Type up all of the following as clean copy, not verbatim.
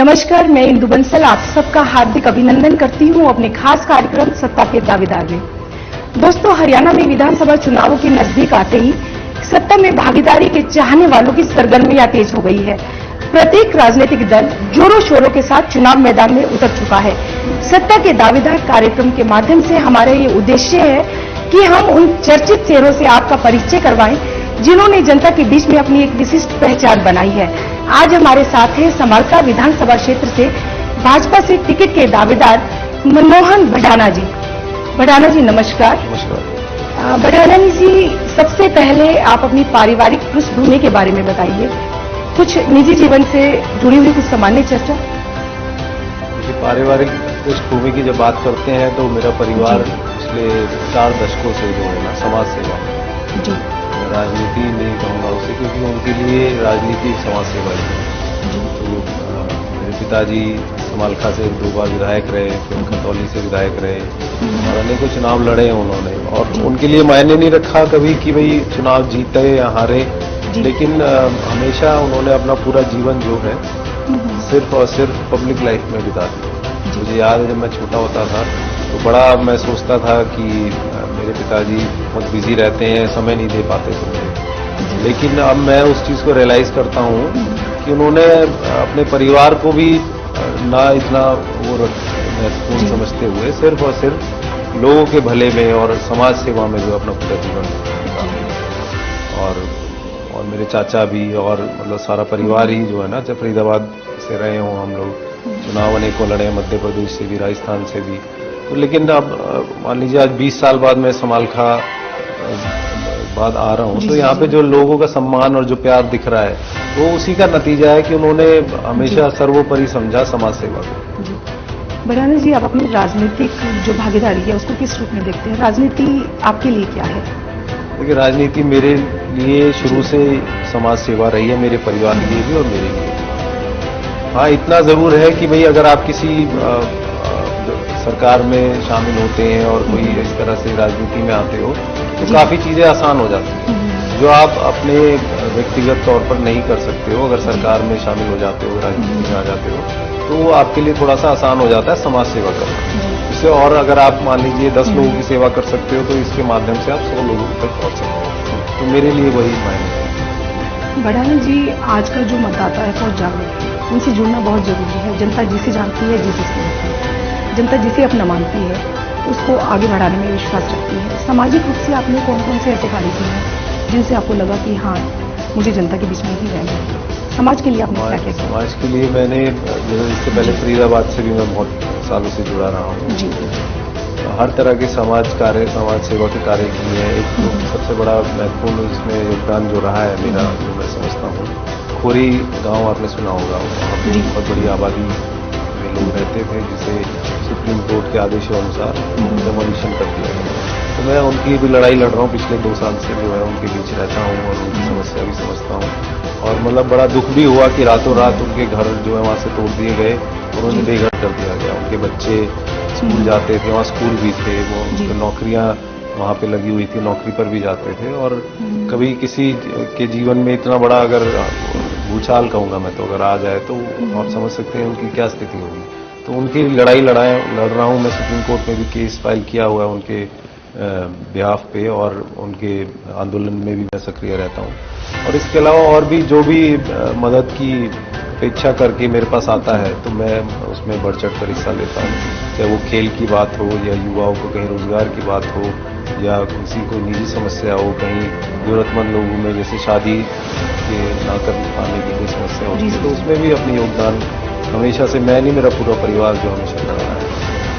नमस्कार, मैं इंदु बंसल आप सबका हार्दिक अभिनंदन करती हूं अपने खास कार्यक्रम सत्ता के दावेदार में। दोस्तों, हरियाणा में विधानसभा चुनावों के नजदीक आते ही सत्ता में भागीदारी के चाहने वालों की सरगर्मियां तेज हो गई है। प्रत्येक राजनीतिक दल जोरों शोरों के साथ चुनाव मैदान में उतर चुका है। सत्ता के दावेदार कार्यक्रम के माध्यम से हमारा ये उद्देश्य है कि हम उन चर्चित चेहरों से आपका परिचय करवाएं जिन्होंने जनता के बीच में अपनी एक विशिष्ट पहचान बनाई है। आज हमारे साथ हैं समालखा विधानसभा क्षेत्र से भाजपा से टिकट के दावेदार मनमोहन भडाना जी। भडाना जी नमस्कार। नमस्कार। भडाना जी, सबसे पहले आप अपनी पारिवारिक पृष्ठभूमि के बारे में बताइए, कुछ निजी जीवन से जुड़ी हुई कुछ सामान्य चर्चा। पारिवारिक पृष्ठभूमि की जब बात करते हैं तो मेरा परिवार पिछले 4 दशकों से जो है ना समाज सेवा जी, राजनीति नहीं कहूँगा उसे, क्योंकि उनके लिए राजनीति समाज सेवा ही है। तो मेरे पिताजी समालखा से 2 बार विधायक रहे, फिर खतौली से विधायक रहे और अनेकों चुनाव लड़े उन्होंने, और उनके लिए मायने नहीं रखा कभी कि भाई चुनाव जीते या हारे, लेकिन हमेशा उन्होंने अपना पूरा जीवन जो है सिर्फ और सिर्फ पब्लिक लाइफ में बिता दिया। मुझे याद है जब मैं छोटा होता था तो बड़ा मैं सोचता था कि मेरे पिताजी बहुत बिजी रहते हैं, समय नहीं दे पाते थे मुझे, लेकिन अब मैं उस चीज़ को रियलाइज करता हूँ कि उन्होंने अपने परिवार को भी ना इतना वो महत्वपूर्ण समझते हुए सिर्फ और सिर्फ लोगों के भले में और समाज सेवा में जो अपना पूरा जीवन बिता। और मेरे चाचा भी और मतलब सारा परिवार ही जो है ना, जब फरीदाबाद से रहे हों हम लोग, चुनाव अनेकों लड़े, मध्य प्रदेश से भी, राजस्थान से भी। तो लेकिन अब मान लीजिए आज 20 साल बाद मैं समालखा बाद आ रहा हूँ, तो यहाँ पे जो लोगों का सम्मान और जो प्यार दिख रहा है वो उसी का नतीजा है कि उन्होंने हमेशा सर्वोपरि समझा समाज सेवा को। भडाना जी, आप अपनी राजनीतिक जो भागीदारी है उसको किस रूप में देखते हैं? राजनीति आपके लिए क्या है? देखिए, राजनीति मेरे लिए शुरू से समाज सेवा रही है, मेरे परिवार के लिए भी और मेरे लिए। हाँ, इतना जरूर है कि भाई अगर आप किसी सरकार में शामिल होते हैं और कोई इस तरह से राजनीति में आते हो तो काफी चीजें आसान हो जाती हैं जो आप अपने व्यक्तिगत तौर पर नहीं कर सकते हो। अगर सरकार में शामिल हो जाते हो, राजनीति में आ जाते हो, तो वो आपके लिए थोड़ा सा आसान हो जाता है समाज सेवा करना। इससे और अगर आप मान लीजिए 10 लोगों की सेवा कर सकते हो तो इसके माध्यम से आप 100 लोगों तक पहुंच सकते हो। तो मेरे लिए वही मायने है। भडाना जी, आज का जो मतदाता है बहुत जागरूक है, उनसे जुड़ना बहुत जरूरी है। जनता जिसे जानती है, जिसे समझती है, जनता जिसे अपना मानती है, उसको आगे बढ़ाने में विश्वास रखती है। सामाजिक रूप से आपने कौन कौन से ऐसे कार्य किए हैं जिनसे आपको लगा कि हाँ, मुझे जनता के बीच में ही रहना है? समाज के लिए आपने क्या क्या किया? समाज के लिए मैंने इससे पहले फरीदाबाद से भी मैं बहुत सालों से जुड़ा रहा हूँ जी। हर तरह के समाज सेवा के कार्य किए हैं। एक तो सबसे बड़ा महत्वपूर्ण इसमें योगदान जो रहा है मेरा, जो मैं समझता हूँ, खोरी गांव आपने सुना होगा, वहाँ पर बहुत बड़ी आबादी में लोग रहते थे जिसे सुप्रीम कोर्ट के आदेशों अनुसार डेमोलिशन कर दिया गया। तो मैं उनकी भी लड़ाई लड़ रहा हूँ पिछले 2 साल से, जो है उनके बीच रहता हूँ और उनकी समस्या भी समझता हूँ। और मतलब बड़ा दुख भी हुआ कि रातों रात उनके घर जो है वहाँ से तोड़ दिए गए और उन्हें बेघर कर दिया गया। उनके बच्चे स्कूल जाते थे, वहाँ स्कूल भी थे, वो नौकरियाँ वहाँ पे लगी हुई थी, नौकरी पर भी जाते थे। और कभी किसी के जीवन में इतना बड़ा अगर भूचाल कहूँगा मैं तो अगर आ जाए तो आप समझ सकते हैं उनकी क्या स्थिति होगी। तो उनकी लड़ रहा हूँ मैं। सुप्रीम कोर्ट में भी केस फाइल किया हुआ है उनके बिहाफ पे और उनके आंदोलन में भी मैं सक्रिय रहता हूँ। और इसके अलावा और भी जो भी मदद की अपेक्षा करके मेरे पास आता है तो मैं उसमें बढ़ चढ़ कर हिस्सा लेता हूँ, चाहे वो खेल की बात हो या युवाओं को कहीं रोजगार की बात हो या किसी को निजी समस्या हो, कहीं जरूरतमंद लोगों में जैसे शादी के ना कर पाने की कोई समस्या होती है, तो उसमें भी अपनी योगदान हमेशा से मैं नहीं, मेरा पूरा परिवार जो हमेशा कर रहा है।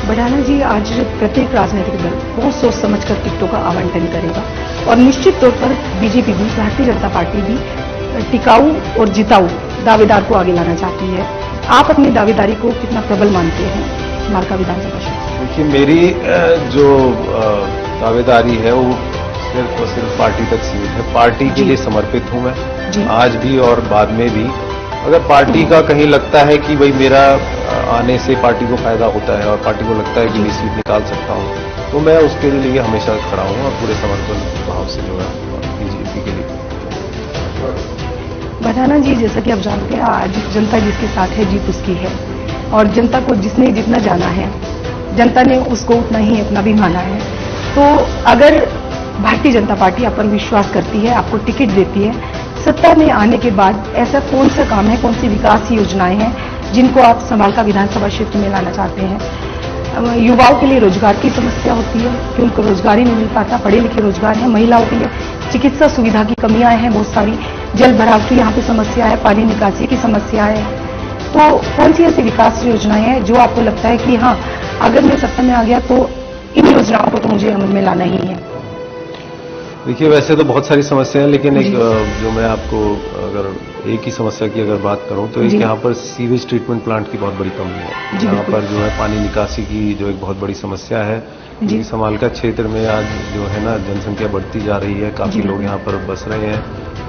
भडाना जी, आज प्रत्येक राजनीतिक दल बहुत सोच समझकर टिकटों का आवंटन करेगा और निश्चित तौर पर बीजेपी भी, भारतीय जनता पार्टी भी टिकाऊ और जिताऊ दावेदार को आगे लाना चाहती है। आप अपनी दावेदारी को कितना प्रबल मानते हैं समालखा विधानसभा क्षेत्र? देखिए, मेरी जो दावेदारी है वो सिर्फ और सिर्फ पार्टी तक सीमित है। पार्टी के लिए समर्पित हूँ मैं आज भी और बाद में भी। अगर पार्टी का कहीं लगता है कि भाई मेरा आने से पार्टी को फायदा होता है और पार्टी को लगता है कि मैं सीट निकाल सकता हूँ, तो मैं उसके लिए हमेशा खड़ा हूँ और पूरे समर्पण भाव से जो है बीजेपी के लिए। बधाना जी, जैसा कि आप जानते हैं, आज जनता जिसके साथ है जीत उसकी है, और जनता को जिसने जितना जाना है जनता ने उसको उतना ही अपना भी माना है। तो अगर भारतीय जनता पार्टी आप पर विश्वास करती है, आपको टिकट देती है, सत्ता में आने के बाद ऐसा कौन सा काम है, कौन सी विकास योजनाएं हैं जिनको आप समालखा विधानसभा क्षेत्र में लाना चाहते हैं? युवाओं के लिए रोजगार की समस्या होती है कि उनको रोजगार ही नहीं मिल पाता, पढ़े लिखे रोजगार है। महिलाओं के लिए चिकित्सा सुविधा की कमियां हैं बहुत सारी, जल भराव की यहाँ पे समस्या है, पानी निकासी की समस्या है। तो कौन सी ऐसी विकास योजनाएं हैं जो आपको लगता है कि हाँ, अगर मैं सत्ता में आ गया तो इन योजनाओं को तो मुझे अमल में लाना ही है? देखिए, वैसे तो बहुत सारी समस्याएं हैं, लेकिन एक जो मैं आपको अगर एक ही समस्या की अगर बात करूं तो एक यहाँ पर सीवेज ट्रीटमेंट प्लांट की बहुत बड़ी कमी है। यहाँ पर जो है पानी निकासी की जो एक बहुत बड़ी समस्या है। समालखा क्षेत्र में आज जो है ना जनसंख्या बढ़ती जा रही है, काफी लोग यहाँ पर बस रहे हैं,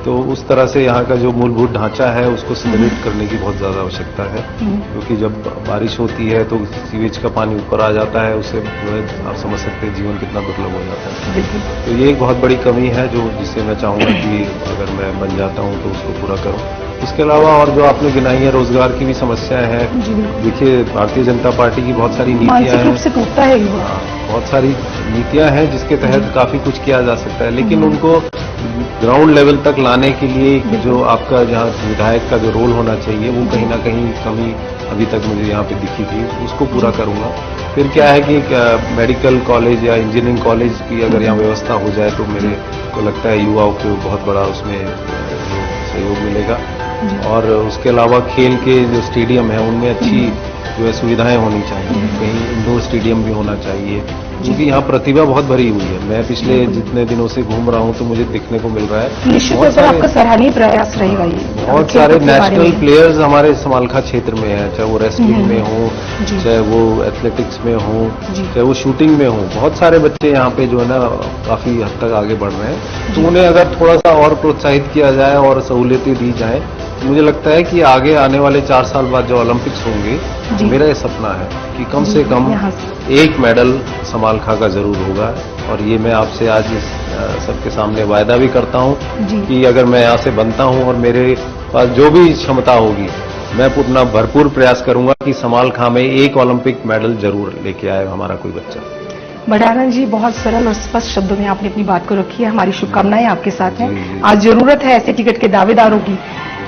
तो उस तरह से यहाँ का जो मूलभूत ढांचा है उसको सुदृढ़ करने की बहुत ज्यादा आवश्यकता है, क्योंकि जब बारिश होती है तो सीवेज का पानी ऊपर आ जाता है, उससे जो है आप समझ सकते हैं जीवन कितना दुर्लभ हो जाता है। तो ये एक बहुत बड़ी कमी है जो जिससे मैं चाहूंगा कि अगर मैं बन जाता हूं तो उसको पूरा करूं। इसके अलावा और जो आपने गिनाई है, रोजगार की भी समस्याएं हैं। देखिए, भारतीय जनता पार्टी की बहुत सारी नीतियां हैं, बहुत सारी नीतियां हैं जिसके तहत काफी कुछ किया जा सकता है, लेकिन उनको ग्राउंड लेवल तक लाने के लिए जो आपका जहाँ विधायक का जो रोल होना चाहिए वो कहीं ना कहीं कमी अभी तक मुझे यहाँ पे दिखी थी, उसको पूरा करूंगा। फिर क्या है कि मेडिकल कॉलेज या इंजीनियरिंग कॉलेज की अगर यहाँ व्यवस्था हो जाए तो मेरे को लगता है युवाओं को बहुत बड़ा उसमें सहयोग मिलेगा। और उसके अलावा खेल के जो स्टेडियम है उनमें अच्छी जो है सुविधाएं होनी चाहिए, कहीं इंडोर स्टेडियम भी होना चाहिए, क्योंकि यहाँ प्रतिभा बहुत भरी हुई है। मैं पिछले जितने दिनों से घूम रहा हूँ तो मुझे देखने को मिल रहा है निश्चित तौर पर आपका सराहनीय प्रयास रहेगा ये। बहुत सारे नेशनल प्लेयर्स हमारे समालखा क्षेत्र में हैं, चाहे वो रेसलिंग में हो, चाहे वो एथलेटिक्स में हो, चाहे वो शूटिंग में हो। बहुत सारे बच्चे यहाँ पे जो है ना काफी हद तक आगे बढ़ रहे हैं, तो उन्हें अगर थोड़ा सा और प्रोत्साहित किया जाए और सहूलियतें दी जाए, मुझे लगता है कि आगे आने वाले 4 साल बाद जो ओलंपिक्स होंगे, मेरा ये सपना है कि कम से कम एक मेडल समालखा का जरूर होगा। और ये मैं आपसे आज सबके सामने वायदा भी करता हूँ कि अगर मैं यहाँ से बनता हूँ और मेरे पास जो भी क्षमता होगी, मैं अपना भरपूर प्रयास करूंगा कि समालखा में एक ओलंपिक मेडल जरूर लेके आए हमारा कोई बच्चा। बधाना जी, बहुत सरल और स्पष्ट शब्दों में आपने अपनी बात को रखी है। हमारी शुभकामनाएं आपके साथ हैं। आज जरूरत है ऐसे टिकट के दावेदारों की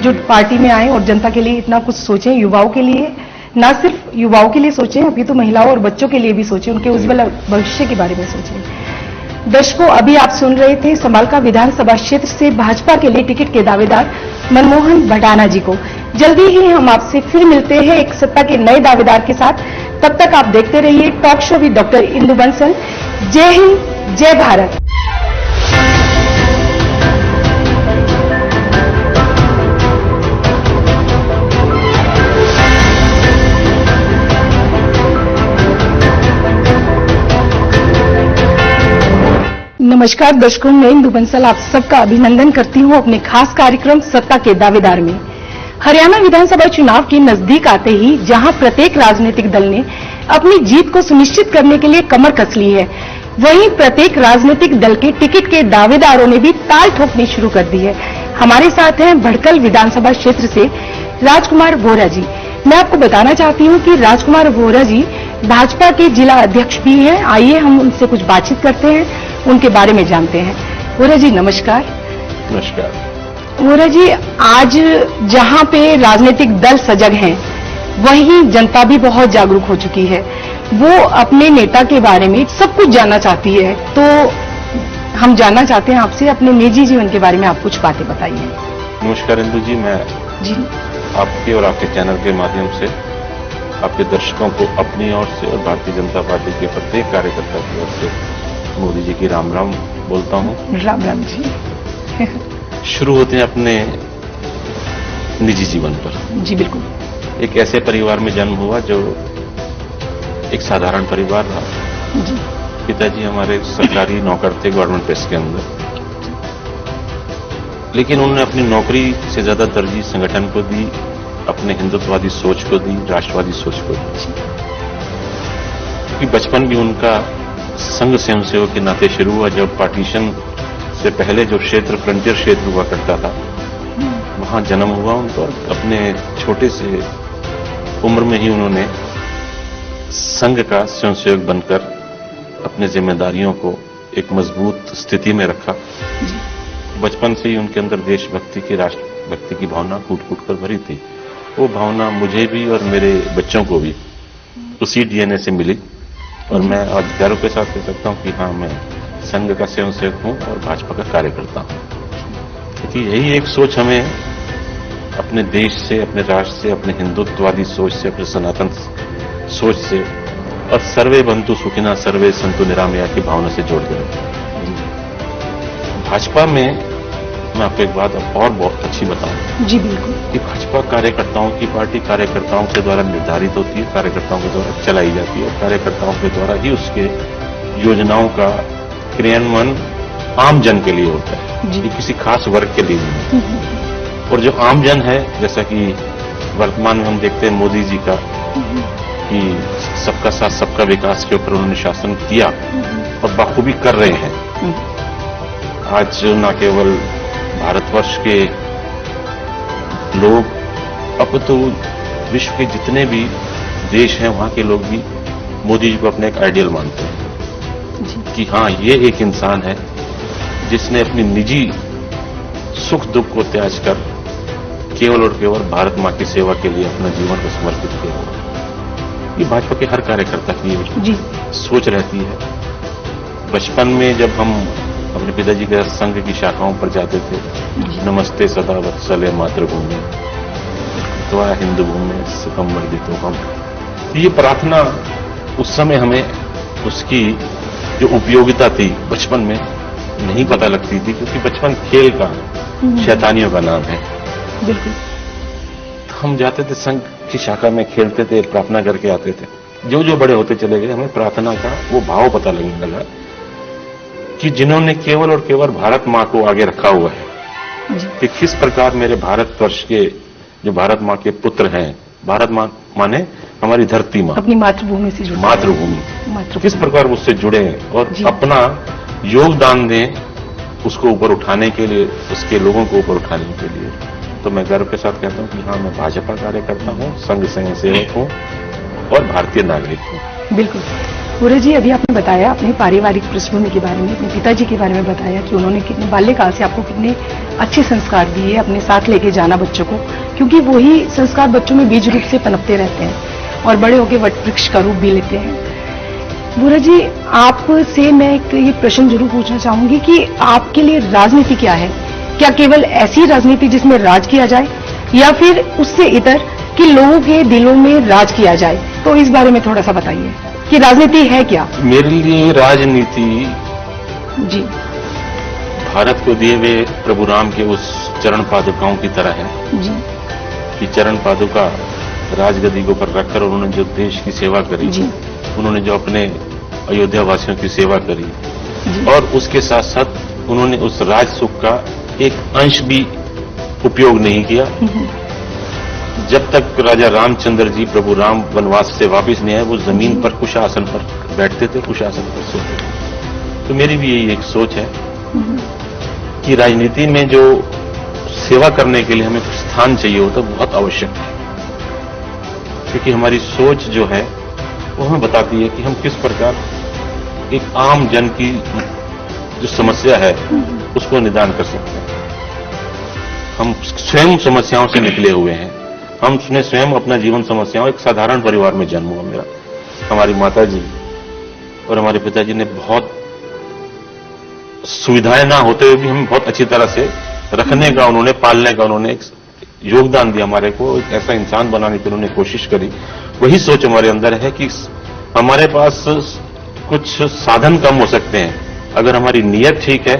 जो पार्टी में आए और जनता के लिए इतना कुछ सोचें, युवाओं के लिए, ना सिर्फ युवाओं के लिए सोचें, अभी तो महिलाओं और बच्चों के लिए भी सोचें, उनके उज्जवल भविष्य के बारे में सोचें। दर्शकों, अभी आप सुन रहे थे समालखा विधानसभा क्षेत्र से भाजपा के लिए टिकट के दावेदार मनमोहन बधाना जी को। जल्दी ही हम आपसे फिर मिलते हैं एक सत्ता के नए दावेदार के साथ। तब तक आप देखते रहिए talk show with doctor Indu Bansal. जय हिंद, जय भारत। नमस्कार दर्शकों, मैं इंदु बंसल आप सबका अभिनंदन करती हूं अपने खास कार्यक्रम सत्ता के दावेदार में। हरियाणा विधानसभा चुनाव के नजदीक आते ही जहां प्रत्येक राजनीतिक दल ने अपनी जीत को सुनिश्चित करने के लिए कमर कस ली है, वहीं प्रत्येक राजनीतिक दल के टिकट के दावेदारों ने भी ताल ठोकनी शुरू कर दी है। हमारे साथ हैं भड़कल विधानसभा क्षेत्र से राजकुमार वोरा जी। मैं आपको बताना चाहती हूं कि राजकुमार वोरा जी भाजपा के जिला अध्यक्ष भी हैं। आइए हम उनसे कुछ बातचीत करते हैं, उनके बारे में जानते हैं। वोरा जी नमस्कार। नमस्कार। वोरा जी, आज जहां पे राजनीतिक दल सजग हैं, वहीं जनता भी बहुत जागरूक हो चुकी है। वो अपने नेता के बारे में सब कुछ जानना चाहती है, तो हम जानना चाहते हैं आपसे अपने निजी जीवन के बारे में आप कुछ बातें बताइए। नमस्कार इंदु जी, मैं आपके और आपके चैनल के माध्यम से आपके दर्शकों को अपनी ओर से और भारतीय जनता पार्टी के प्रत्येक कार्यकर्ता की ओर से मोदी जी की राम राम बोलता हूँ। राम राम जी। शुरू होते हैं अपने निजी जीवन पर। जी बिल्कुल। एक ऐसे परिवार में जन्म हुआ जो एक साधारण परिवार रहा। जी। पिताजी हमारे सरकारी नौकर थे गवर्नमेंट प्रेस के अंदर, लेकिन उन्होंने अपनी नौकरी से ज्यादा तरजीह संगठन को दी, अपने हिंदुत्ववादी सोच को दी, राष्ट्रवादी सोच को दी। क्योंकि बचपन भी उनका संघ स्वयंसेवक के नाते शुरू हुआ। जब पार्टीशन से पहले जो क्षेत्र फ्रंटियर क्षेत्र हुआ करता था, वहाँ जन्म हुआ उनका और अपने छोटे से उम्र में ही उन्होंने संघ का स्वयंसेवक बनकर अपने जिम्मेदारियों को एक मजबूत स्थिति में रखा। बचपन से ही उनके अंदर देशभक्ति की, राष्ट्रभक्ति की भावना कूट कूट कर भरी थी। वो भावना मुझे भी और मेरे बच्चों को भी उसी डीएनए से मिली और मैं आज गर्व के साथ कह सकता हूं कि हाँ, मैं संघ का स्वयंसेवक हूं और भाजपा का कार्यकर्ता हूं। क्योंकि यही एक सोच हमें अपने देश से, अपने राष्ट्र से, अपने हिंदुत्ववादी सोच से, अपने सनातन सोच से और सर्वे बंधु सुखिना सर्वे संतु निरामया की भावना से जोड़ कर भाजपा में मैं आपको एक बात और बहुत अच्छी बताऊं। जी बिल्कुल। कि भाजपा कार्यकर्ताओं की पार्टी कार्यकर्ताओं के द्वारा निर्धारित होती है, कार्यकर्ताओं के द्वारा चलाई जाती है और कार्यकर्ताओं के द्वारा ही उसके योजनाओं का क्रियान्वयन आम जन के लिए होता है, ये किसी खास वर्ग के लिए नहीं। और जो आम जन है, जैसा कि वर्तमान में हम देखते हैं मोदी जी का कि सबका साथ सबका विकास के ऊपर उन्होंने शासन किया और बखूबी कर रहे हैं। आज न केवल भारतवर्ष के लोग, अब तो विश्व के जितने भी देश हैं वहां के लोग भी मोदी जी को अपने एक आइडियल मानते हैं कि हाँ, ये एक इंसान है जिसने अपनी निजी सुख दुख को त्याग कर केवल और केवल भारत मां की सेवा के लिए अपना जीवन को समर्पित किया। ये भाजपा के हर कार्यकर्ता की सोच रहती है। बचपन में जब हम अपने पिताजी के संघ की शाखाओं पर जाते थे, नमस्ते सदा वत्सले मातृभूमि त्वा हिंदू भूमि सुखम वर्धितो हम, ये प्रार्थना उस समय हमें उसकी जो उपयोगिता थी बचपन में नहीं पता लगती थी, क्योंकि बचपन खेल का, शैतानियों का नाम है। बिल्कुल। तो हम जाते थे संघ की शाखा में, खेलते थे, प्रार्थना करके आते थे। जो जो बड़े होते चले गए हमें प्रार्थना का वो भाव पता लगने लगा कि जिन्होंने केवल और केवल भारत मां को आगे रखा हुआ है, कि किस प्रकार मेरे भारतवर्ष के जो भारत मां के पुत्र हैं, भारत मां माने हमारी धरती मां, अपनी मातृभूमि से जुड़े, मातृभूमि किस प्रकार उससे जुड़े हैं और अपना योगदान दें उसको ऊपर उठाने के लिए, उसके लोगों को ऊपर उठाने के लिए। तो मैं गर्व के साथ कहता हूं कि हाँ, मैं भाजपा कार्यकर्ता हूं, संघ स्वयंसेवक हूं और भारतीय नागरिक हूं। बिल्कुल। पूरे जी, अभी आपने बताया अपनी पारिवारिक पृष्ठभूमि के बारे में, अपने पिताजी के बारे में बताया कि उन्होंने कितने बाल्यकाल से आपको कितने अच्छे संस्कार दिए, अपने साथ लेके जाना बच्चों को, क्योंकि वही संस्कार बच्चों में बीज रूप से पनपते रहते हैं और बड़े होकर वट वृक्ष का रूप भी लेते हैं। बुरा जी, आपसे मैं एक ये प्रश्न जरूर पूछना चाहूंगी कि आपके लिए राजनीति क्या है? क्या केवल ऐसी राजनीति जिसमें राज किया जाए, या फिर उससे इतर कि लोगों के दिलों में राज किया जाए? तो इस बारे में थोड़ा सा बताइए कि राजनीति है क्या? मेरे लिए राजनीति जी भारत को दिए हुए प्रभु राम के उस चरण पादुकाओं की तरह है जी, कि चरण पादुका राजगद्दी के ऊपर रखकर उन्होंने जो देश की सेवा करी जी, उन्होंने जो अपने अयोध्या वासियों की सेवा करी और उसके साथ साथ उन्होंने उस राज सुख का एक अंश भी उपयोग नहीं किया। जब तक राजा रामचंद्र जी, प्रभु राम वनवास से वापस नहीं आए, वो जमीन पर कुश आसन पर बैठते थे, कुश आसन पर सोते थे। तो मेरी भी यही एक सोच है कि राजनीति में जो सेवा करने के लिए हमें स्थान चाहिए होता है, बहुत आवश्यक है, क्योंकि हमारी सोच जो है वो हमें बताती है कि हम किस प्रकार एक आम जन की जो समस्या है उसको निदान कर सकते हैं। हम स्वयं समस्याओं से निकले हुए हैं, हमने स्वयं अपना जीवन समस्याओं, एक साधारण परिवार में जन्म हुआ मेरा। हमारी माता जी और हमारे पिताजी ने बहुत सुविधाएं ना होते हुए भी हमें बहुत अच्छी तरह से रखने का, उन्होंने पालने का उन्होंने एक योगदान दिया, हमारे को एक ऐसा इंसान बनाने की उन्होंने कोशिश करी। वही सोच हमारे अंदर है कि हमारे पास कुछ साधन कम हो सकते हैं, अगर हमारी नीयत ठीक है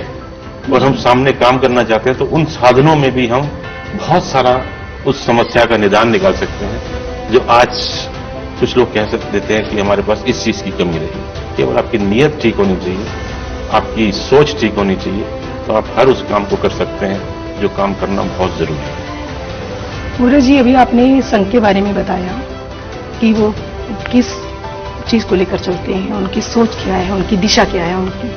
और हम सामने काम करना चाहते हैं तो उन साधनों में भी हम बहुत सारा उस समस्या का निदान निकाल सकते हैं। जो आज कुछ लोग कह देते हैं कि हमारे पास इस चीज की कमी रही, केवल आपकी नीयत ठीक होनी चाहिए, आपकी सोच ठीक होनी चाहिए, तो आप हर उस काम को कर सकते हैं जो काम करना बहुत जरूरी है। पूरा जी, अभी आपने संघ के बारे में बताया कि वो किस चीज को लेकर चलते हैं, उनकी सोच क्या है, उनकी दिशा क्या है उनकी,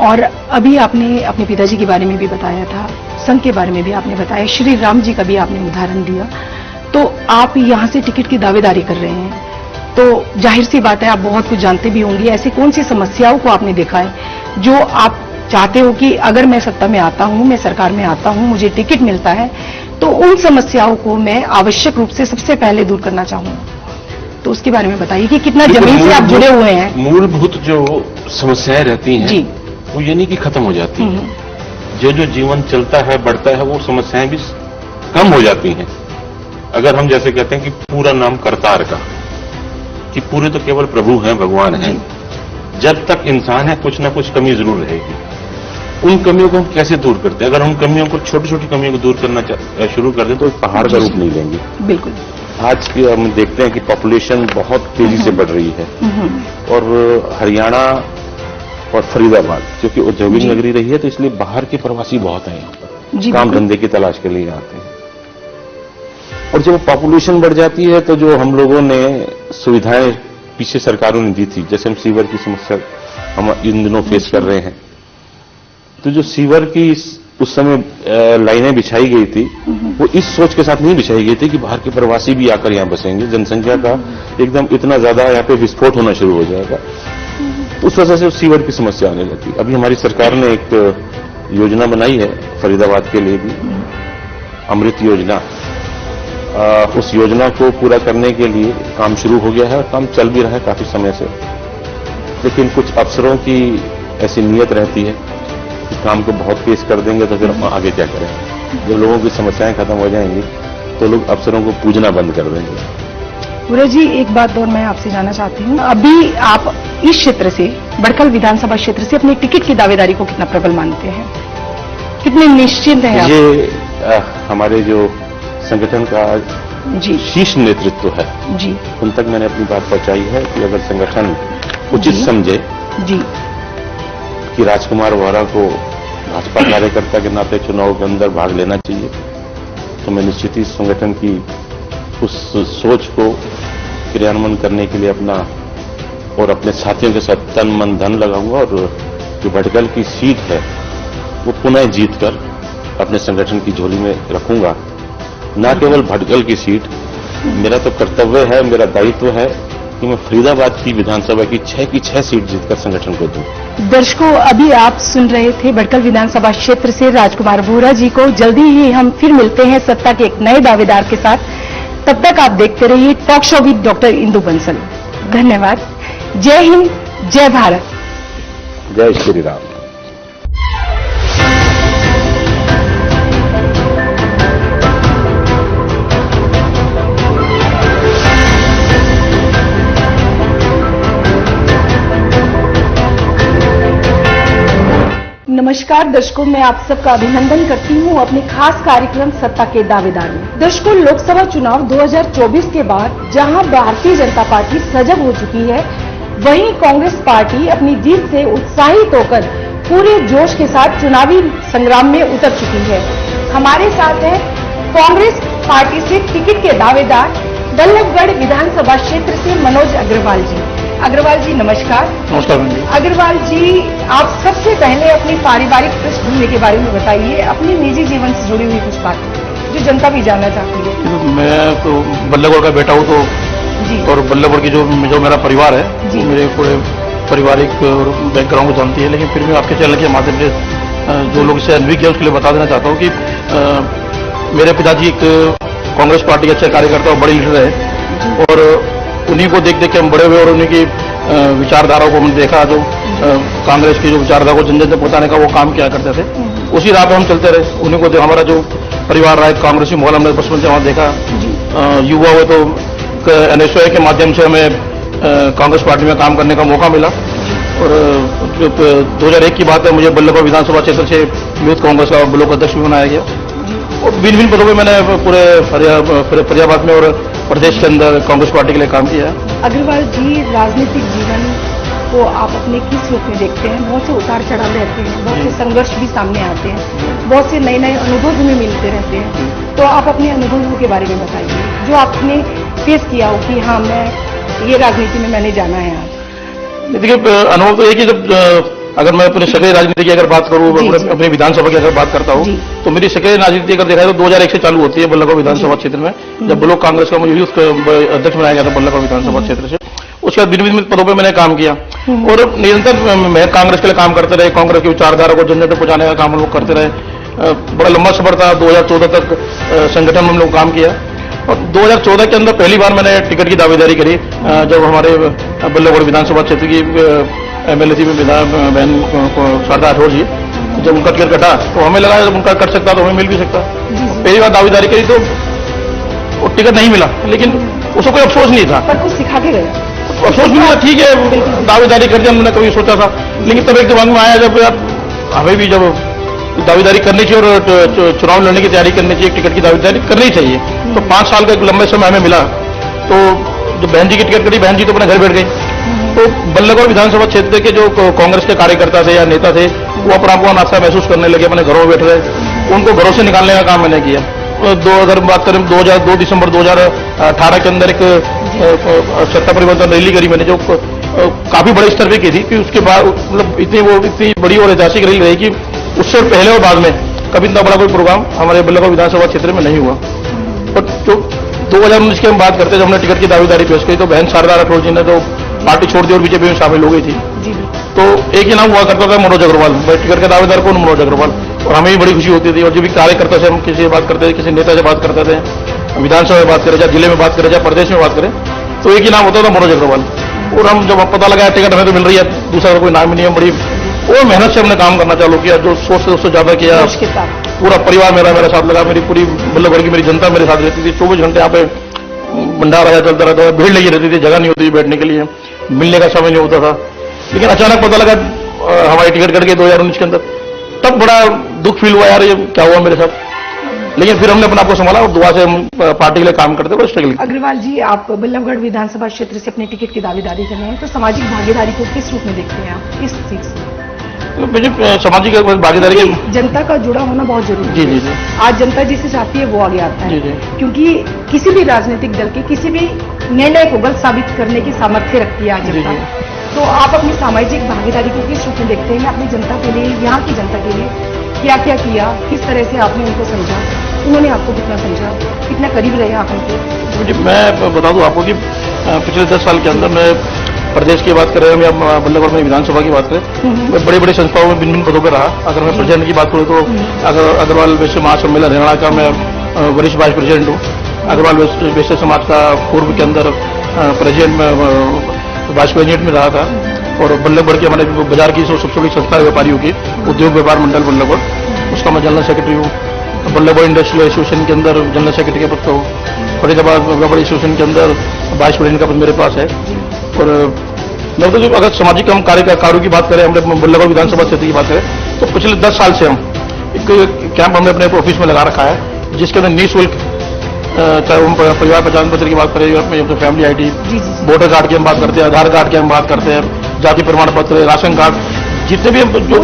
और अभी आपने अपने पिताजी के बारे में भी बताया था, संघ के बारे में भी आपने बताया, श्री राम जी का भी आपने उदाहरण दिया। तो आप यहाँ से टिकट की दावेदारी कर रहे हैं, तो जाहिर सी बात है आप बहुत कुछ जानते भी होंगे। ऐसी कौन सी समस्याओं को आपने देखा है जो आप चाहते हो कि अगर मैं सत्ता में आता हूं, मैं सरकार में आता हूं, मुझे टिकट मिलता है, तो उन समस्याओं को मैं आवश्यक रूप से सबसे पहले दूर करना चाहूंगा? तो उसके बारे में बताइए कि कितना जमीन से आप जुड़े हुए हैं। मूलभूत जो समस्याएं रहती हैं जी, वो ये नहीं कि खत्म हो जाती हैं, जो जो जीवन चलता है बढ़ता है वो समस्याएं भी कम हो जाती हैं। अगर हम जैसे कहते हैं कि पूरा नाम करतार का, कि पूरे तो केवल प्रभु हैं, भगवान हैं, जब तक इंसान है कुछ ना कुछ कमी जरूर रहेगी। उन कमियों को हम कैसे दूर करते हैं? अगर हम कमियों को, छोटी छोटी कमियों को दूर करना शुरू कर दें तो एक पहाड़ का रूप नहीं लेंगे। बिल्कुल। आज की हम देखते हैं कि पॉपुलेशन बहुत तेजी से बढ़ रही है, और हरियाणा और फरीदाबाद क्योंकि औद्योगिक नगरी रही है, तो इसलिए बाहर के प्रवासी बहुत हैं यहाँ पर, काम धंधे की तलाश के लिए आते हैं। और जब पॉपुलेशन बढ़ जाती है तो जो हम लोगों ने सुविधाएं पीछे सरकारों ने दी थी, जैसे हम सीवर की समस्या हम इन दिनों फेस कर रहे हैं, तो जो सीवर की उस समय लाइनें बिछाई गई थी वो इस सोच के साथ नहीं बिछाई गई थी कि बाहर के प्रवासी भी आकर यहाँ बसेंगे, जनसंख्या का एकदम इतना ज्यादा यहाँ पे विस्फोट होना शुरू हो जाएगा, तो उस वजह से सीवर की समस्या आने लगी। अभी हमारी सरकार ने एक योजना बनाई है फरीदाबाद के लिए भी, अमृत योजना। उस योजना को पूरा करने के लिए काम शुरू हो गया है और काम चल भी रहा है काफी समय से, लेकिन कुछ अफसरों की ऐसी नीयत रहती है कि काम को बहुत तेज कर देंगे तो फिर हम आगे क्या करें। जब लोगों की समस्याएं खत्म हो जाएंगी तो लोग अफसरों को पूजना बंद कर देंगे। पूरा जी, एक बात और मैं आपसे जानना चाहती हूँ, अभी आप इस क्षेत्र से, बड़कल विधानसभा क्षेत्र से अपने टिकट की दावेदारी को कितना प्रबल मानते हैं, कितने निश्चिंत हैं आप? ये हमारे जो संगठन का जी शीर्ष नेतृत्व है जी, उन तक मैंने अपनी बात पहुंचाई है कि अगर संगठन उचित समझे जी कि राजकुमार वोरा को भाजपा कार्यकर्ता के नाते चुनाव के अंदर भाग लेना चाहिए, तो मैं निश्चित ही संगठन की उस सोच को क्रियान्वयन करने के लिए अपना और अपने साथियों के साथ तन मन धन लगाऊंगा, और जो भटकल की सीट है वो पुनः जीतकर अपने संगठन की झोली में रखूंगा। न केवल भटकल की सीट, मेरा तो कर्तव्य है, मेरा दायित्व है कि मैं फरीदाबाद की विधानसभा की 6 सीट जीतकर संगठन को दूं। दर्शकों, अभी आप सुन रहे थे भटकल विधानसभा क्षेत्र से राजकुमार वोरा जी को। जल्दी ही हम फिर मिलते हैं सत्ता के एक नए दावेदार के साथ। तब तक आप देखते रहिए talk show with doctor Indu Bansal. धन्यवाद। जय हिंद, जय भारत, जय श्री राम। नमस्कार दर्शकों, मैं आप सबका अभिनंदन करती हूं अपने खास कार्यक्रम सत्ता के दावेदार में। दर्शकों, लोकसभा चुनाव 2024 के बाद जहां भारतीय जनता पार्टी सजग हो चुकी है, वहीं कांग्रेस पार्टी अपनी जीत से उत्साहित होकर पूरे जोश के साथ चुनावी संग्राम में उतर चुकी है। हमारे साथ है कांग्रेस पार्टी से टिकट के दावेदार बल्लभगढ़ विधानसभा क्षेत्र से मनोज अग्रवाल जी। अग्रवाल जी नमस्कार। नमस्कार। अग्रवाल जी, आप सबसे पहले अपनी पारिवारिक पृष्ठभूमि के बारे में बताइए, अपने निजी जीवन से जुड़ी हुई कुछ बात जो जनता भी जानना चाहती है। मैं तो बल्लभगढ़ का बेटा हूँ, तो जी, और बल्लभगढ़ की जो मेरा परिवार है जी, मेरे पूरे पारिवारिक बैकग्राउंड को जानती है, लेकिन फिर भी आपके चैनल के माध्यम से जो लोग इससे अनभिज्ञ है उसके लिए बता देना चाहता हूँ कि मेरे पिताजी एक कांग्रेस पार्टी के अच्छे कार्यकर्ता और बड़े लीडर है, और उन्हीं को देख देख के हम बड़े हुए और उन्हीं की विचारधाराओं को हमने देखा, जो कांग्रेस की जो विचारधारा को जन जन तक पहुंचाने का वो काम किया करते थे, उसी राह पे हम चलते रहे। उन्हीं को हमारा जो परिवार रहा है कांग्रेसी माहौल हमने बचपन से वहाँ देखा। युवा हुए तो NSY के माध्यम से हमें कांग्रेस पार्टी में काम करने का मौका मिला, और 2001 की बात है, मुझे बल्लभगढ़ विधानसभा क्षेत्र से यूथ कांग्रेस का ब्लॉक अध्यक्ष भी बनाया गया, और भिन्न भिन्न पदों में मैंने पूरे फरीदाबाद में और प्रदेश के अंदर कांग्रेस पार्टी के लिए काम किया है। अग्रवाल जी, राजनीतिक जीवन को आप अपने किस रूप में देखते हैं? बहुत से उतार चढ़ाव रहते हैं, बहुत से संघर्ष भी सामने आते हैं, बहुत से नए नए अनुभव हमें मिलते रहते हैं, तो आप अपने अनुभवों के बारे में बताइए जो आपने फेस किया हो कि हाँ, मैं ये राजनीति में मैंने जाना है आज। देखिए, अनुभव तो एक ही, जब अगर मैं अपने सक्रिय राजनीति की अगर बात करूं, अपने विधानसभा की अगर बात करता हूं, तो मेरी सक्रिय राजनीति अगर देखा जाए तो 2001 से चालू होती है बल्लभगढ़ विधानसभा क्षेत्र में, जब ब्लॉक कांग्रेस का मुझे यूथ अध्यक्ष बनाया गया था बल्लभगढ़ विधानसभा क्षेत्र से। उसके बाद भिन्न भिन्न पदों पर मैंने काम किया और निरंतर मैं कांग्रेस के लिए काम करते रहे, कांग्रेस की विचारधारा को जन जन तक पहुंचाने का काम हम लोग करते रहे। बड़ा लंबा सफर था, 2014 तक संगठन में हम लोग काम किया और 2014 के अंदर पहली बार मैंने टिकट की दावेदारी करी, जब हमारे बल्लभगढ़ विधानसभा क्षेत्र की एमएलए थी बहन शारदा राठौर जी, जब उनका टिकट कटा तो हमें लगा जब उनका कट सकता तो हमें मिल भी सकता। पहली बार दावेदारी करी तो वो टिकट नहीं मिला, लेकिन उसको कोई अफसोस नहीं था, पर कुछ सिखा के गया, अफसोस नहीं था। ठीक है, दावेदारी कर दी हमने, कभी सोचा था, लेकिन तब एक दिमाग में आया जब यार हमें भी जब दावेदारी करनी चाहिए और चुनाव लड़ने की तैयारी करनी चाहिए, टिकट की दावेदारी करनी चाहिए। तो 5 साल का एक लंबे समय हमें मिला, तो जो बहन जी की टिकट कटी, बहन जी तो अपने घर बैठ गई। तो बल्लभगढ़ विधानसभा क्षेत्र के जो कांग्रेस के कार्यकर्ता थे या नेता थे, वो अपना आपको अनासा महसूस करने लगे, अपने घरों में बैठ रहे, उनको घरों से निकालने का काम मैंने किया। अगर बात करें 2 दिसंबर 2018 के अंदर एक सत्ता परिवर्तन रैली करी मैंने, जो काफी बड़े स्तर पे की थी, कि उसके बाद मतलब इतनी बड़ी और ऐतिहासिक रैली रही कि उससे पहले और बाद में कभी इतना बड़ा कोई प्रोग्राम हमारे बल्लभगढ़ विधानसभा क्षेत्र में नहीं हुआ। और जो 2019 की हम बात करते हैं, जब हमने टिकट की दावेदारी पेश की, तो बहन शारदा राठौर जी ने तो पार्टी छोड़ दी और बीजेपी में शामिल हो गई थी। तो एक ही नाम हुआ करता था, मनोज अग्रवाल। टिकट के दावेदार कौन? मनोज अग्रवाल। और हमें भी बड़ी खुशी होती थी, और जो भी कार्यकर्ता से हम किसी से बात करते थे, किसी नेता से बात करते थे, विधानसभा में बात करें, चाहे जिले में बात करें, चाहे प्रदेश में बात करें, तो एक ही नाम होता था, मनोज अग्रवाल। और हम जब पता लगा टिकट हमें तो मिल रही है, दूसरा कोई नाम ही नहीं है, बड़ी और मेहनत से हमने काम करना चालू किया, जो सोच से उससे ज्यादा किया। पूरा परिवार मेरा साथ लगा, मेरी पूरी बल्लभगढ़ की मेरी जनता मेरे साथ रहती थी। 24 घंटे यहाँ पे भंडारा चलता रहता था, भीड़ लगी रहती थी, जगह नहीं होती थी बैठने के लिए, मिलने का समय नहीं होता था। लेकिन अचानक पता लगा हमारी टिकट कट गई 2019 के अंदर, तब बड़ा दुख फील हुआ, यार ये क्या हुआ मेरे साथ। लेकिन फिर हमने अपने आप को संभाला और दुआ से हम पार्टी के लिए काम करते हुए स्ट्रगल। अग्रवाल जी, आप बल्लभगढ़ विधानसभा क्षेत्र से अपने टिकट की दावेदारी कर रहे हैं, तो सामाजिक भागीदारी को किस रूप में देखते हैं आप, किस चीज से? मुझे सामाजिक भागीदारी की जनता का जुड़ा होना बहुत जरूरी है। जी जी। आज जनता जिसे चाहती है वो आगे आता है। जी जी। क्योंकि किसी भी राजनीतिक दल के किसी भी निर्णय को गलत साबित करने की सामर्थ्य रखती है आज जनता। तो आप अपनी सामाजिक भागीदारी को किस रूप में देखते हैं? अपनी जनता के लिए, यहाँ की जनता के लिए क्या क्या किया, किस तरह से आपने उनको समझा, उन्होंने आपको कितना समझा, कितना करीब रहे आप उनके? मैं बता दूं आपको कि पिछले 10 साल के अंदर मैं प्रदेश की बात करें या बल्लभगढ़ में विधानसभा की बात करें, मैं बड़े बड़े संस्थाओं में भिन्न पदों पर रहा। अगर मैं प्रेसिडेंट की बात करूं तो अग्रवाल वैश्य महासम्मेलन हरियाणा का मैं वरिष्ठ वाइस प्रेसिडेंट हूँ। अग्रवाल वैश्य समाज का पूर्व के अंदर प्रेसिडेंट में वाइस प्रेसिडेंट में रहा था। और बल्लभगढ़ की हमारे बाजार की सबसे बड़ी संस्था व्यापारियों की उद्योग व्यापार मंडल बल्लभगढ़, उसका मैं जनरल सेक्रेटरी हूँ। बल्लभगढ़ इंडस्ट्रियल एसोसिएशन के अंदर जनरल सेक्रेटरी के पद पर हूँ। फरीदाबाद बल्लभगढ़ एसोसिएशन के अंदर वाइस प्रेसिडेंट का पद मेरे पास है। और मैं तो अगर सामाजिक हम कार्यों की बात करें, हमने बल्लभगढ़ विधानसभा क्षेत्र की बात करें, तो पिछले 10 साल से हम एक कैंप हमने अपने ऑफिस में लगा रखा है, जिसके अंदर निःशुल्क, चाहे हम परिवार पहचान पत्र की बात करें, फैमिली आईडी, वोटर कार्ड की हम बात करते हैं, आधार कार्ड की हम बात करते हैं, जाति प्रमाण पत्र, राशन कार्ड, जितने भी जो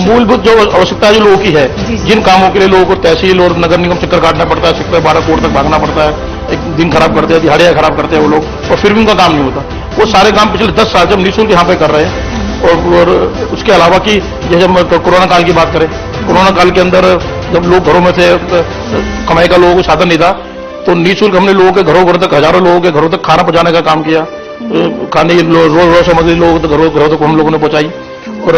मूलभूत जो आवश्यकता जो लोगों की है, जिन कामों के लिए लोगों को तहसील और नगर निगम चक्कर काटना पड़ता है, सेक्टर 12 कोर्ट तक भागना पड़ता है, एक दिन खराब करते हैं, दिहाड़ियां खराब करते हैं वो लोग, और फिर भी उनका काम नहीं होता। वो सारे काम पिछले 10 साल से हम निःशुल्क यहाँ पे कर रहे हैं। और उसके अलावा कि जैसे हम कोरोना काल की बात करें, कोरोना काल के अंदर जब लोग घरों में थे, कमाई का लोगों को साधन नहीं था, तो निःशुल्क हमने लोगों के घरों तक, हजारों लोगों के घरों तक खाना पहुंचाने का काम किया। खाने की रोज सामग्री लोगों के घरों तक हम लोगों ने पहुंचाई। और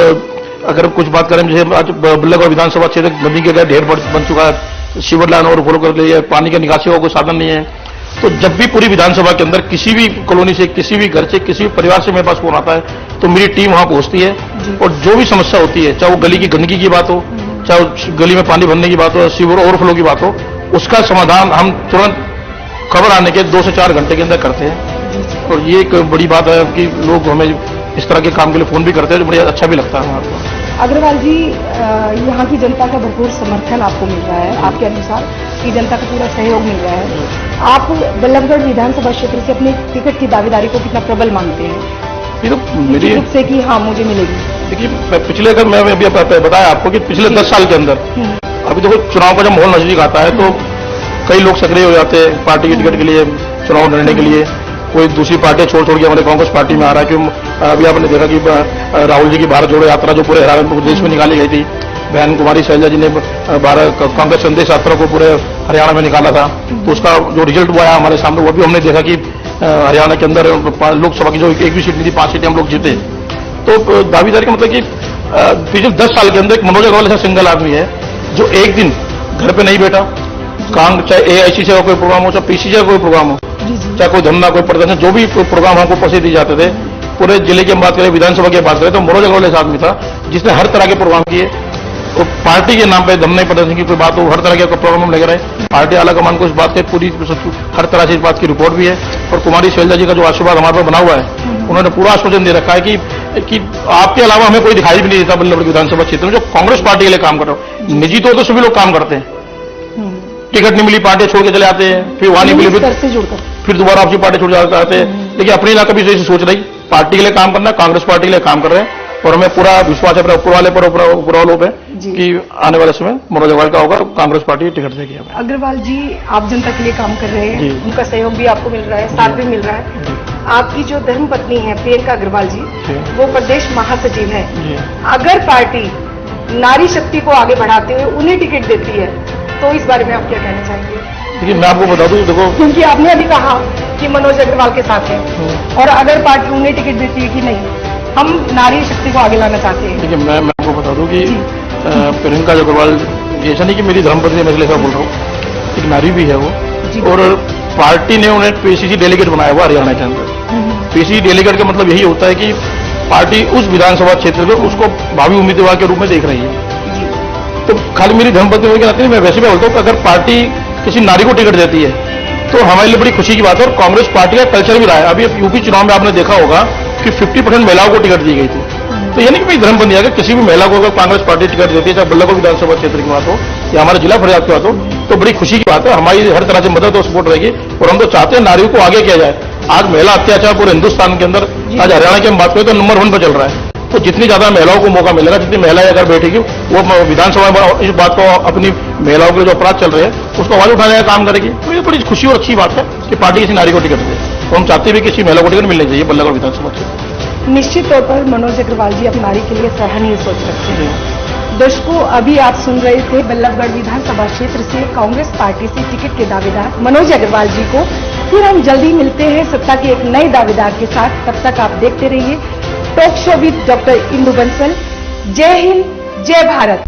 अगर कुछ बात करें, जैसे आज बल्लभगढ़ विधानसभा क्षेत्र नदी के ढेर बन चुका है, सीवर लाइन और फॉलो कर लिया, पानी का निकासी का कोई साधन नहीं है। तो जब भी पूरी विधानसभा के अंदर किसी भी कॉलोनी से, किसी भी घर से, किसी भी परिवार से मेरे पास फोन आता है, तो मेरी टीम वहां पहुंचती है। और जो भी समस्या होती है, चाहे वो गली की गंदगी की बात हो, चाहे गली में पानी भरने की बात हो, सीवर ओवरफ्लो की बात हो, उसका समाधान हम तुरंत खबर आने के 2 से 4 घंटे के अंदर करते हैं। और ये एक बड़ी बात है कि लोग हमें इस तरह के काम के लिए फोन भी करते हैं, जो बड़ा अच्छा भी लगता है हमारे। अग्रवाल जी, यहाँ की जनता का भरपूर समर्थन आपको मिल रहा है, आपके अनुसार कि जनता का पूरा सहयोग मिल रहा है। आप बल्लभगढ़ विधानसभा क्षेत्र से अपनी टिकट की दावेदारी को कितना प्रबल मानते हैं? ये तो मेरी रूप से कि हाँ मुझे मिलेगी। देखिए, पिछले, अगर मैं अभी बताया आपको कि पिछले 10 साल के अंदर, अभी देखो चुनाव का जब माहौल नजदीक आता है तो कई लोग सक्रिय हो जाते हैं पार्टी की टिकट के लिए, चुनाव लड़ने के लिए। कोई दूसरी पार्टी छोड़ के हमारे कांग्रेस पार्टी में आ रहा है। क्यों अभी आपने देखा कि राहुल जी की भारत जोड़ो यात्रा जो पूरे हरियाणा प्रदेश में निकाली गई थी, बहन कुमारी शैलजा जी ने कांग्रेस संदेश यात्रा को पूरे हरियाणा में निकाला था, तो उसका जो रिजल्ट हुआ है हमारे सामने, वो भी हमने देखा कि हरियाणा के अंदर लोकसभा की जो एक भी सीट नहीं थी, 5 सीटें हम लोग जीते। तो दावेदारी का मतलब कि पिछले 10 साल के अंदर एक मनोज अग्रवाल ऐसा सिंगल आदमी है जो एक दिन घर पे नहीं बैठा, चाहे AICC का कोई प्रोग्राम हो, चाहे PCC का कोई प्रोग्राम हो, चाहे कोई धरना, कोई प्रदर्शन, जो भी प्रोग्राम हमको पैसे दिए जाते थे, पूरे जिले की हम बात करें, विधानसभा की बात करें, तो मनोज अग्रवाल ऐसा आदमी था जिसने हर तरह के प्रोग्राम किए। तो पार्टी के नाम पे धरना प्रदर्शन की कोई बात हो, हर तरह के प्रोग्राम हम लेकर आए। पार्टी आला कमान को इस बात की पूरी हर तरह से इस बात की रिपोर्ट भी है, और कुमारी शैलजा जी का जो आशीर्वाद हमारे पास बना हुआ है, उन्होंने पूरा आश्वासन दे रखा है कि आपके अलावा हमें कोई दिखाई भी नहीं देता बल्लभगढ़ विधानसभा क्षेत्र में जो कांग्रेस पार्टी के लिए काम कर रहा हो। निजी तौर तो सभी लोग काम करते हैं, टिकट नहीं मिली पार्टी छोड़ के चले आते हैं, फिर वहां नहीं मिली फिर दोबारा आपकी पार्टी छोड़ जाते हैं, लेकिन अपने इलाका भी ऐसे सोच रही पार्टी के लिए काम करना, कांग्रेस पार्टी के लिए काम कर रहे हैं। और हमें पूरा विश्वास है अपने ऊपर वाले पर, पूरा लोग है कि आने वाले समय मनोज अग्रवाल का होगा, कांग्रेस पार्टी टिकट देगी हमें। अग्रवाल जी आप जनता के लिए काम कर रहे हैं, उनका सहयोग भी आपको मिल रहा है, साथ भी मिल रहा है। आपकी जो धर्मपत्नी है प्रियंका अग्रवाल जी, वो प्रदेश महासचिव है। अगर पार्टी नारी शक्ति को आगे बढ़ाते हुए उन्हें टिकट देती है तो इस बारे में आप क्या कहना चाहेंगे? देखिए मैं आपको बता दूं, देखो क्योंकि आपने अभी कहा कि मनोज अग्रवाल के साथ है, और अगर पार्टी उन्हें टिकट देती है कि नहीं हम नारी शक्ति को आगे लाना चाहते हैं। देखिए मैं आपको बता दूं कि प्रियंका अग्रवाल ऐसा नहीं कि मेरी धर्मपत्नी मैं इसलिए ऐसा बोल रहा हूँ, एक नारी भी है वो, और पार्टी ने उन्हें PCC डेलीगेट बनाया हुआ हरियाणा के अंदर। PCC डेलीगेट का मतलब यही होता है कि पार्टी उस विधानसभा क्षेत्र में उसको भावी उम्मीदवार के रूप में देख रही है। तो खाली मेरी धर्मपत्नी होने के नाते मैं वैसे भी बोलता हूँ कि अगर पार्टी किसी नारी को टिकट देती है तो हमारे लिए बड़ी खुशी की बात है, और कांग्रेस पार्टी का कल्चर भी रहा है। अभी यूपी चुनाव में आपने देखा होगा कि 50% महिलाओं को टिकट दी गई थी। तो यानी कि मेरी धर्मपत्नी अगर किसी भी महिला को अगर कांग्रेस पार्टी टिकट देती है, चाहे बल्लभगढ़ विधानसभा क्षेत्र की बात हो या हमारे जिला फरियाद की बात हो, तो बड़ी खुशी की बात है। हमारी हर तरह से मदद और सपोर्ट रहेगी, और हम तो चाहते हैं नारियों को आगे किया जाए। आज महिला अत्याचार पूरे हिंदुस्तान के अंदर, आज हरियाणा की हम बात करें तो नंबर 1 पर चल रहा है। तो जितनी ज्यादा महिलाओं को मौका मिलेगा, जितनी महिलाएं अगर बैठेगी, वो विधानसभा में इस बात को अपनी महिलाओं के जो अपराध चल रहे हैं उसको आवाज उठाने का काम करेगी। तो ये बड़ी खुशी और अच्छी बात है कि पार्टी किसी नारी को टिकट दे। तो हम चाहते भी किसी महिला को टिकट मिलनी चाहिए बल्लभगढ़ विधानसभा क्षेत्र। निश्चित तौर पर मनोज अग्रवाल जी अब नारी के लिए सराहनीय सोच रखते हैं। दर्शकों अभी आप सुन रहे थे बल्लभगढ़ विधानसभा क्षेत्र से कांग्रेस पार्टी से टिकट के दावेदार मनोज अग्रवाल जी को। फिर हम जल्दी मिलते हैं सत्ता के एक नए दावेदार के साथ। तब तक आप देखते रहिए talk show with doctor Indu Bansal. जय हिंद, जय भारत।